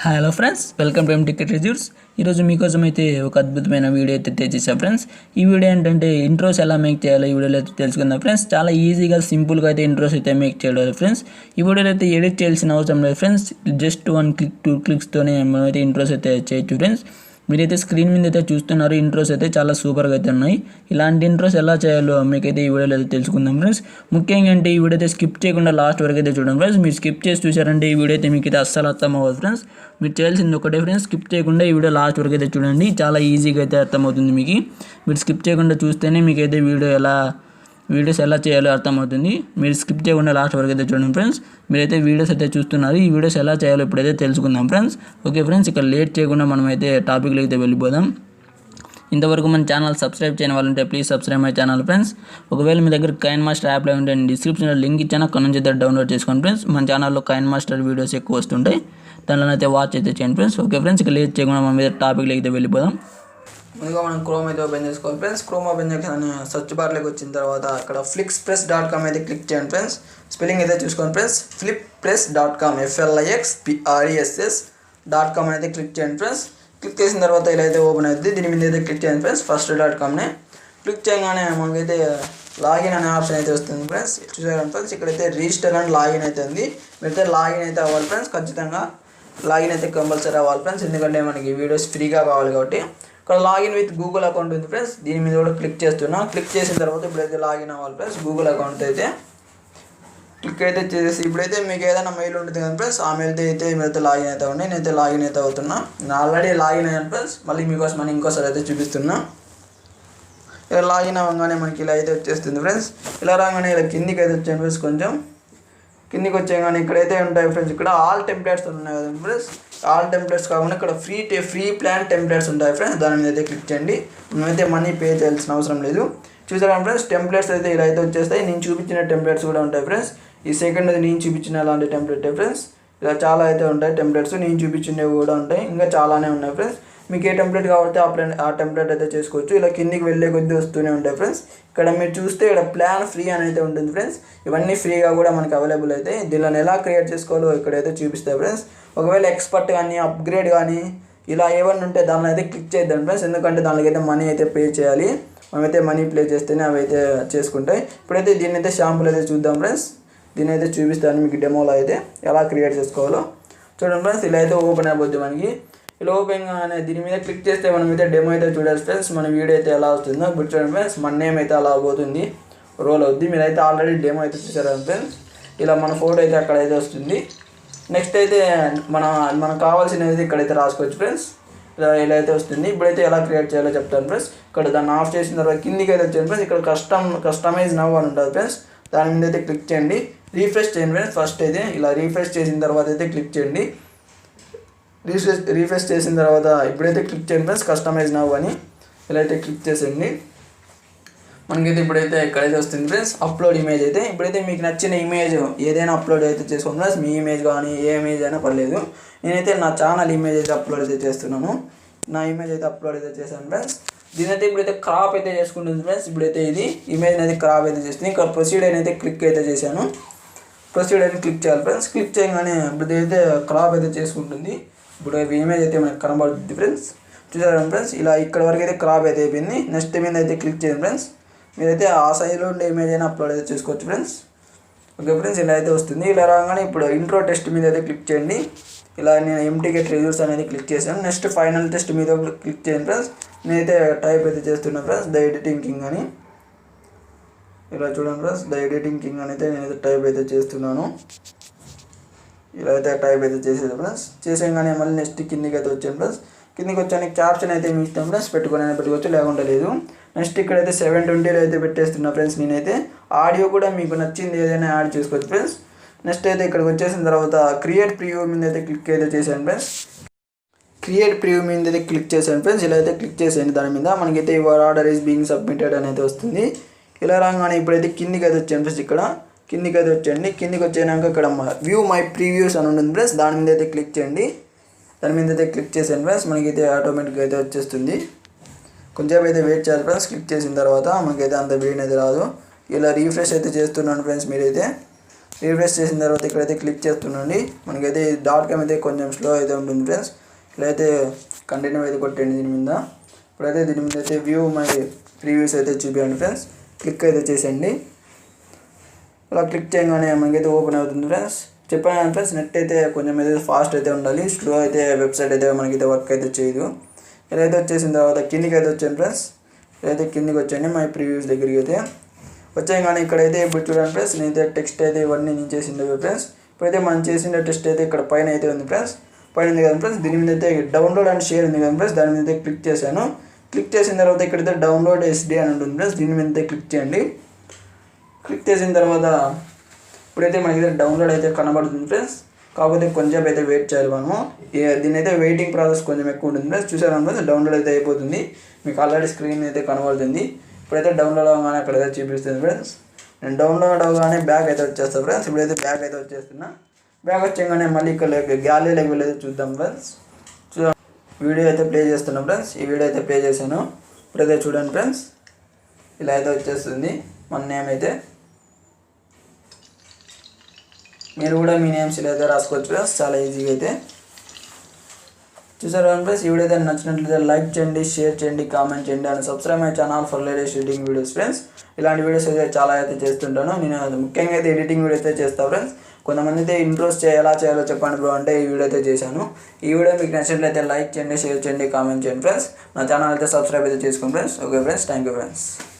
Hello friends, welcome to ticket reviews. ఈరోజు మీకోసం అయితే ఒక అద్భుతమైన వీడియో అయితే తెచ్చేసా ఫ్రెండ్స్. ఈ వీడియో ఏంటంటే ఇంట్రోస్ ఎలా మేక్ చేయాలో ఈ వీడియోలో అయితే తెలుసుకుందాం ఫ్రెండ్స్. చాలా ఈజీగా సింపుల్గా అయితే ఇంట్రోస్ అయితే మేక్ చేయలేదు ఫ్రెండ్స్. ఈ వీడియోలో అయితే ఎడిట్ చేయాల్సిన అవసరం లేదు ఫ్రెండ్స్. జస్ట్ 1 క్లిక్ 2 క్లిక్స్తోనే మనమైతే ఇంట్రోస్ అయితే చేయొచ్చు ఫ్రెండ్స్. మీరైతే స్క్రీన్ మీద అయితే చూస్తున్నారు, ఇంట్రోస్ అయితే చాలా సూపర్గా అయితే ఉన్నాయి. ఇలాంటి ఇంట్రోస్ ఎలా చేయాలో మీకైతే ఈ వీడియోలో అయితే తెలుసుకుందాం ఫ్రెండ్స్. ముఖ్యంగా అంటే ఈ వీడియో అయితే స్కిప్ చేయకుండా లాస్ట్ వరకు అయితే చూడండి ఫ్రెండ్స్. మీరు స్కిప్ చేసి చూసారంటే ఈ వీడియో అయితే మీకు అయితే అస్సలు అర్థం అవ్వదు ఫ్రెండ్స్. మీరు చేయాల్సింది ఒకటే ఫ్రెండ్స్, స్కిప్ చేయకుండా ఈ వీడియో లాస్ట్ వరకు అయితే చూడండి. చాలా ఈజీగా అయితే అర్థమవుతుంది మీకు. మీరు స్కిప్ చేయకుండా చూస్తేనే మీకైతే వీడియోస్ ఎలా చేయాలో అర్థమవుతుంది. మీరు స్కిప్ చేయకుండా లాస్ట్ వరకు అయితే చూడండి ఫ్రెండ్స్. మీరైతే వీడియోస్ అయితే చూస్తున్నారు, ఈ వీడియోస్ ఎలా చేయాలో ఇప్పుడైతే తెలుసుకుందాం ఫ్రెండ్స్. ఓకే ఫ్రెండ్స్, ఇక్కడ లేట్ చేయకుండా మనమైతే టాపిక్లో అయితే వెళ్ళిపోదాం. ఇంతవరకు మన ఛానల్ సబ్స్క్రైబ్ చేయని వాళ్ళు ఉంటే please subscribe my channel friends. ఒకవేళ మీ దగ్గర కైన్మాస్టర్ యాప్లో ఉంటే డిస్క్రిప్షన్లో లింక్ ఇచ్చాను, అక్కడ నుంచి అయితే డౌన్లోడ్ చేసుకోండి ఫ్రెండ్స్. మన ఛానల్లో కైన్మాస్టర్ వీడియోస్ ఎక్కువ వస్తుంటాయి, దానిలో అయితే వాచ్ అయితే చేయండి ఫ్రెండ్స్. ఓకే ఫ్రెండ్స్, ఇక లేట్ చేయకుండా మన మీద టాపిక్లో అయితే వెళ్ళిపోదాం. ముందుగా మనం క్రోమ్ అయితే ఓపెన్ చేసుకోవాలి ఫ్రెండ్స్. క్రోమ్ ఓపెన్ చేసిన సర్చ్ బార్లోకి వచ్చిన తర్వాత అక్కడ flixpress.com అయితే క్లిక్ చేయండి ఫ్రెండ్స్. స్పెల్లింగ్ అయితే చూసుకోండి ఫ్రెండ్స్. flixpress.com flixpress.com అయితే క్లిక్ చేయండి ఫ్రెండ్స్. క్లిక్ చేసిన తర్వాత ఇలా అయితే ఓపెన్ అవుతుంది. దీని మీద అయితే క్లిక్ చేయండి ఫ్రెండ్స్. first.comని క్లిక్ చేయగానే మనకైతే లాగిన్ అనే ఆప్షన్ అయితే వస్తుంది ఫ్రెండ్స్. చూసారు ఫ్రెండ్స్, ఇక్కడైతే రిజిస్టర్ అండ్ లాగిన్ అయితే ఉంది. మీరైతే లాగిన్ అయితే అవ్వాలి ఫ్రెండ్స్. ఖచ్చితంగా లాగిన్ అయితే కంపల్సరీ అవ్వాలి ఫ్రెండ్స్, ఎందుకంటే మనకి వీడియోస్ ఫ్రీగా కావాలి కాబట్టి. ఇక్కడ లాగిన్ విత్ గూగుల్ అకౌంట్ ఉంది ఫ్రెండ్స్. దీని మీద కూడా క్లిక్ చేస్తున్నా. క్లిక్ చేసిన తర్వాత ఇప్పుడైతే లాగిన్ అవ్వాలి ఫ్రెండ్స్. గూగుల్ అకౌంట్ అయితే క్లిక్ అయితే చేసి ఇప్పుడైతే మీకు ఏదైనా మెయిల్ ఉంటుంది కదా ఫ్రెండ్స్, ఆ మెయిల్తో అయితే మీరైతే లాగిన్ అయితే ఉండి నేనైతే లాగిన్ అయితే అవుతున్నా. నేను ఆల్రెడీ లాగిన్ అయ్యాను ఫ్రెండ్స్. మళ్ళీ మీకోసం అని ఇంకోసారి అయితే చూపిస్తున్నా. ఇలా లాగిన్ అవ్వగానే మనకి ఇలా అయితే వచ్చేస్తుంది ఫ్రెండ్స్. ఇలా రాగానే ఇలా కిందికి అయితే వచ్చాను ఫ్రెండ్స్. కొంచెం కిందికి వచ్చాయి ఇక్కడైతే ఉంటాయి ఫ్రెండ్స్. ఇక్కడ ఆల్ టెంప్లెట్స్ ఉన్నాయి కదా ఫ్రెండ్స్. ఆల్ టెంప్లెట్స్ కాకుండా ఇక్కడ ఫ్రీ ప్లాన్ టెంప్లెట్స్ ఉంటాయి ఫ్రెండ్స్. దాని మీద అయితే క్లిక్ చేయండి. మనమైతే మనీ పే చేయాల్సిన అవసరం లేదు. చూసారా ఫ్రెండ్స్, టెంప్లెట్స్ అయితే ఇలా అయితే వచ్చేస్తాయి. నేను చూపించిన టెంప్లెట్స్ కూడా ఉంటాయి ఫ్రెండ్స్. ఈ సెకండ్ అది నేను చూపించిన అలాంటి టెంప్లెట్ ఫ్రెండ్స్. ఇలా చాలా అయితే ఉంటాయి టెంప్లెట్స్. నేను చూపించినవి కూడా ఉంటాయి, ఇంకా చాలానే ఉన్నాయి ఫ్రెండ్స్. మీకు ఏ టెంప్లెట్ కావాలంటే ఆ టెంప్లెట్ అయితే చేసుకోవచ్చు. ఇలా కిందికి వెళ్ళే కొద్దీ వస్తూనే ఉంటాయి ఫ్రెండ్స్. ఇక్కడ మీరు చూస్తే ఇక్కడ ప్లాన్ ఫ్రీ అని అయితే ఉంటుంది ఫ్రెండ్స్. ఇవన్నీ ఫ్రీగా కూడా మనకి అవైలబుల్ అయితే. దీనిని ఎలా క్రియేట్ చేసుకోవాలో ఇక్కడైతే చూపిస్తాయి ఫ్రెండ్స్. ఒకవేళ ఎక్స్పర్ట్ కానీ అప్గ్రేడ్ కానీ ఇలా ఏమన్నా ఉంటే దానిలో అయితే క్లిక్ చేద్దాం ఫ్రెండ్స్, ఎందుకంటే దానికి అయితే మనీ అయితే పే చేయాలి. మనమైతే మనీ పే చేస్తేనే అవి అయితే చేసుకుంటాయి. ఇప్పుడైతే దీన్ని అయితే షాంపుల్ అయితే చూద్దాం ఫ్రెండ్స్. దీన్ని అయితే చూపిస్తాను మీకు డెమోలో అయితే ఎలా క్రియేట్ చేసుకోవాలో. చూడండి ఫ్రెండ్స్, ఇలా అయితే ఓపెన్ అయిపోద్ది మనకి. ఇలా ఓపెన్ అనే దీని మీద క్లిక్ చేస్తే మనం అయితే డెమో అయితే చూడాలి ఫ్రెండ్స్. మన వీడియో అయితే ఎలా వస్తుందో ఇప్పుడు చూడండి ఫ్రెండ్స్. మన నేమ్ అయితే అలా పోతుంది, రోల్ అవుద్ది. మీరైతే ఆల్రెడీ డెమో అయితే చూసారు ఫ్రెండ్స్. ఇలా మన ఫోటో అయితే అక్కడైతే వస్తుంది. నెక్స్ట్ అయితే మనకు కావాల్సినవి ఇక్కడైతే రాసుకోవచ్చు ఫ్రెండ్స్. ఇలా అయితే వస్తుంది. ఇప్పుడైతే ఎలా క్రియేట్ చేయాలో చెప్తాను ఫ్రెండ్స్. ఇక్కడ దాన్ని ఆఫ్ చేసిన తర్వాత కిందికి అయితే వచ్చాను ఫ్రెండ్స్. ఇక్కడ కస్టమైజ్ నవ్ అని ఉంటుంది ఫ్రెండ్స్. దాని మీద అయితే క్లిక్ చేయండి. రీఫ్రెష్ చేయండి ఫ్రెండ్స్. ఫస్ట్ అయితే ఇలా రీఫ్రెష్ చేసిన తర్వాత అయితే క్లిక్ చేయండి. రీఫ్రెష్ చేసిన తర్వాత ఇప్పుడైతే క్లిక్ చేయండి ఫ్రెండ్స్, కస్టమైజ్ నవ్ అని. ఇలా అయితే క్లిక్ చేసేయండి. మనకైతే ఇప్పుడైతే ఎక్కడైతే వస్తుంది ఫ్రెండ్స్ అప్లోడ్ ఇమేజ్ అయితే. ఇప్పుడైతే మీకు నచ్చిన ఇమేజ్ ఏదైనా అప్లోడ్ అయితే చేసుకోండి ఫ్రెండ్స్. మీ ఇమేజ్ కానీ ఏ ఇమేజ్ అయినా పర్లేదు. నేనైతే నా ఛానల్ ఇమేజ్ అయితే అప్లోడ్ అయితే చేస్తున్నాను. నా ఇమేజ్ అయితే అప్లోడ్ అయితే చేశాను ఫ్రెండ్స్. దీనైతే ఇప్పుడైతే క్రాప్ అయితే చేసుకుంటుంది ఫ్రెండ్స్. ఇప్పుడైతే ఇది ఇమేజ్ అయితే క్రాప్ అయితే చేస్తుంది. ఇక్కడ ప్రొసీడ్ అయితే క్లిక్ అయితే చేశాను. ప్రొసీడ్ అయితే క్లిక్ చేయాలి ఫ్రెండ్స్. క్లిక్ చేయగానే ఇప్పుడైతే క్రాప్ అయితే చేసుకుంటుంది. ఇప్పుడు ఇమేజ్ అయితే మనకు కనబడుతుంది ఫ్రెండ్స్. చూసారా ఫ్రెండ్స్, ఇలా ఇక్కడ వరకు అయితే క్రాప్ అయితే అయిపోయింది. నెక్స్ట్ మీద అయితే క్లిక్ చేయండి ఫ్రెండ్స్. మీరైతే ఆ సైజులో ఉండే ఇమేజ్ అయినా అప్లోడ్ అయితే చేసుకోవచ్చు ఫ్రెండ్స్. ఓకే ఫ్రెండ్స్, ఇలా అయితే వస్తుంది. ఇలా రాగానే ఇప్పుడు ఇంట్రో టెస్ట్ మీద అయితే క్లిక్ చేయండి. ఇలా నేను టికెట్ రివ్యూస్ అనేది క్లిక్ చేశాను. నెక్స్ట్ ఫైనల్ టెస్ట్ మీద క్లిక్ చేయండి ఫ్రెండ్స్. నేనైతే టైప్ అయితే చేస్తున్నా ఫ్రెండ్స్, ద ఎడిటింగ్ కింగ్ అని. ఇలా చూడండి ఫ్రెండ్స్, ద ఎడిటింగ్ కింగ్ అని అయితే నేనైతే టైప్ అయితే చేస్తున్నాను. ఇలా అయితే టైప్ అయితే చేసేది ఫ్రెండ్స్. చేసేయగానే మళ్ళీ నెక్స్ట్ కిందికి అయితే వచ్చాను ఫ్రెండ్స్. కిందికి వచ్చాను క్యాప్షన్ అయితే మీ ఇష్టం ఫ్రెండ్స్, పెట్టుకొని పెట్టుకోవచ్చు లేకుంటే లేదు. నెక్స్ట్ ఇక్కడైతే 720 అయితే పెట్టేస్తున్నా ఫ్రెండ్స్. నేనైతే ఆడియో కూడా మీకు నచ్చింది ఏదైనా యాడ్ చేసుకోవచ్చు ఫ్రెండ్స్. నెక్స్ట్ అయితే ఇక్కడికి వచ్చేసిన తర్వాత క్రియేట్ ప్రివ్యూ మీద అయితే క్లిక్ అయితే చేశాను ఫ్రెండ్స్. క్రియేట్ ప్రివ్యూ మీద అయితే క్లిక్ చేశాను ఫ్రెండ్స్. ఇలా అయితే క్లిక్ చేసేయండి. దాని మీద మనకైతే your order is being submitted అని అయితే వస్తుంది. ఇలా రాగానే ఇప్పుడైతే కిందికి అయితే వచ్చాను ఫ్రెండ్స్. ఇక్కడ కిందికి అయితే వచ్చేయండి. కిందికి వచ్చాక ఇక్కడ వ్యూ మై ప్రీవ్యూస్ అని ఉంటుంది ఫ్రెండ్స్. దాని మీద అయితే క్లిక్ చేయండి. దాని మీద అయితే క్లిక్ చేసాను ఫ్రెండ్స్. మనకైతే ఆటోమేటిక్గా అయితే వచ్చేస్తుంది. కొంచెం అయితే వెయిట్ చేయాలి ఫ్రెండ్స్. క్లిక్ చేసిన తర్వాత మనకైతే అంత వీడియో అయితే రాదు. ఇలా రీఫ్రెష్ అయితే చేస్తున్నాను ఫ్రెండ్స్. మీరైతే రీఫ్రెష్ చేసిన తర్వాత ఇక్కడైతే క్లిక్ చేస్తుండండి. మనకైతే .com అయితే కొంచెం స్లో అయితే ఉంటుంది ఫ్రెండ్స్. ఇలా అయితే కంటిన్యూ అయితే కొట్టండి దీని మీద. ఇప్పుడైతే దీని మీద అయితే వ్యూ మై ప్రీవ్యూస్ అయితే చూపించండి ఫ్రెండ్స్. క్లిక్ అయితే చేసేయండి. అలా క్లిక్ చేయగానే మనకైతే ఓపెన్ అవుతుంది ఫ్రెండ్స్. చెప్పాను ఫ్రెండ్స్, నెట్ అయితే కొంచెం అయితే ఫాస్ట్ అయితే ఉండాలి. స్లో అయితే వెబ్సైట్ అయితే మనకైతే వర్క్ అయితే చేయదు. ఇలా అయితే వచ్చేసిన తర్వాత కిందికి అయితే వచ్చాను ఫ్రెండ్స్. ఇదైతే కిందికి వచ్చాను మై ప్రీవ్యూస్ దగ్గరికి అయితే వచ్చాయి. కానీ ఇక్కడైతే ఇప్పుడు చూడండి ఫ్రెండ్స్, నేనైతే టెక్స్ట్ అయితే ఇవన్నీ నేను చేసిండే ఫ్రెండ్స్. ఇప్పుడైతే మనం చేసిన టెక్స్ట్ అయితే ఇక్కడ పైన అయితే ఉంది ఫ్రెండ్స్. పైన ఉంది కదా ఫ్రెండ్స్, దీని మీద అయితే డౌన్లోడ్ అండ్ షేర్ ఉంది కదా ఫ్రెండ్స్. దాని మీద అయితే క్లిక్ చేశాను. క్లిక్ చేసిన తర్వాత ఇక్కడైతే డౌన్లోడ్ SD అని ఉంటుంది ఫ్రెండ్స్. దీని మీద అయితే క్లిక్ చేయండి. క్లిక్ చేసిన తర్వాత ఇప్పుడైతే మనకి డౌన్లోడ్ అయితే కనబడుతుంది ఫ్రెండ్స్. కాకపోతే కొంచెం అయితే వెయిట్ చేయాలి మనము. దీని అయితే వెయిటింగ్ ప్రాసెస్ కొంచెం ఎక్కువ ఉంటుంది ఫ్రెండ్స్. చూసారు ఫ్రెండ్స్, డౌన్లోడ్ అయితే అయిపోతుంది. మీకు ఆల్రెడీ స్క్రీన్ అయితే కనబడుతుంది. ఇప్పుడైతే డౌన్లోడ్ అవ్వగానే అక్కడైతే చూపిస్తుంది ఫ్రెండ్స్. నేను డౌన్లోడ్ అవ్వగానే బ్యాక్ అయితే వచ్చేస్తాను ఫ్రెండ్స్. ఇప్పుడైతే బ్యాక్ అయితే వచ్చేస్తున్నా. బ్యాక్ వచ్చాగానే మళ్ళీ ఇక్కడ గ్యాలరీలోకి వెళ్ళి చూద్దాం ఫ్రెండ్స్. వీడియో అయితే ప్లే చేస్తున్నాం ఫ్రెండ్స్. ఈ వీడియో అయితే ప్లే చేశాను. ఇప్పుడైతే చూడండి ఫ్రెండ్స్, ఇలా అయితే వచ్చేస్తుంది మన నేమ్ అయితే. మీరు కూడా మీ నేమ్స్ ఇలా అయితే రాసుకోవచ్చు ఫ్రెండ్స్, చాలా ఈజీగా అయితే. చూసారు ఫ్రెండ్స్, ఈ వీడియో అయితే నచ్చినట్లయితే లైక్ చేయండి, షేర్ చేయండి, కామెంట్ చేయండి and subscribe my channel for latest editing videos friends. ఇలాంటి వీడియోస్ అయితే చాలా అయితే చేస్తుంటాను నేను. ముఖ్యంగా అయితే ఎడిటింగ్ వీడియో అయితే చేస్తాను ఫ్రెండ్స్. కొంతమంది అయితే ఇంట్రోస్ ఎలా చేయాలో చెప్పండి బ్రో అంటే ఈ వీడియో అయితే చేశాను. ఈ వీడియో మీకు నచ్చినట్లయితే లైక్ చేయండి, షేర్ చేయండి, కామెంట్ చేయండి ఫ్రెండ్స్. నా ఛానల్ అయితే సబ్స్క్రైబ్ అయితే చేసుకోండి friends. Okay friends, thank you friends.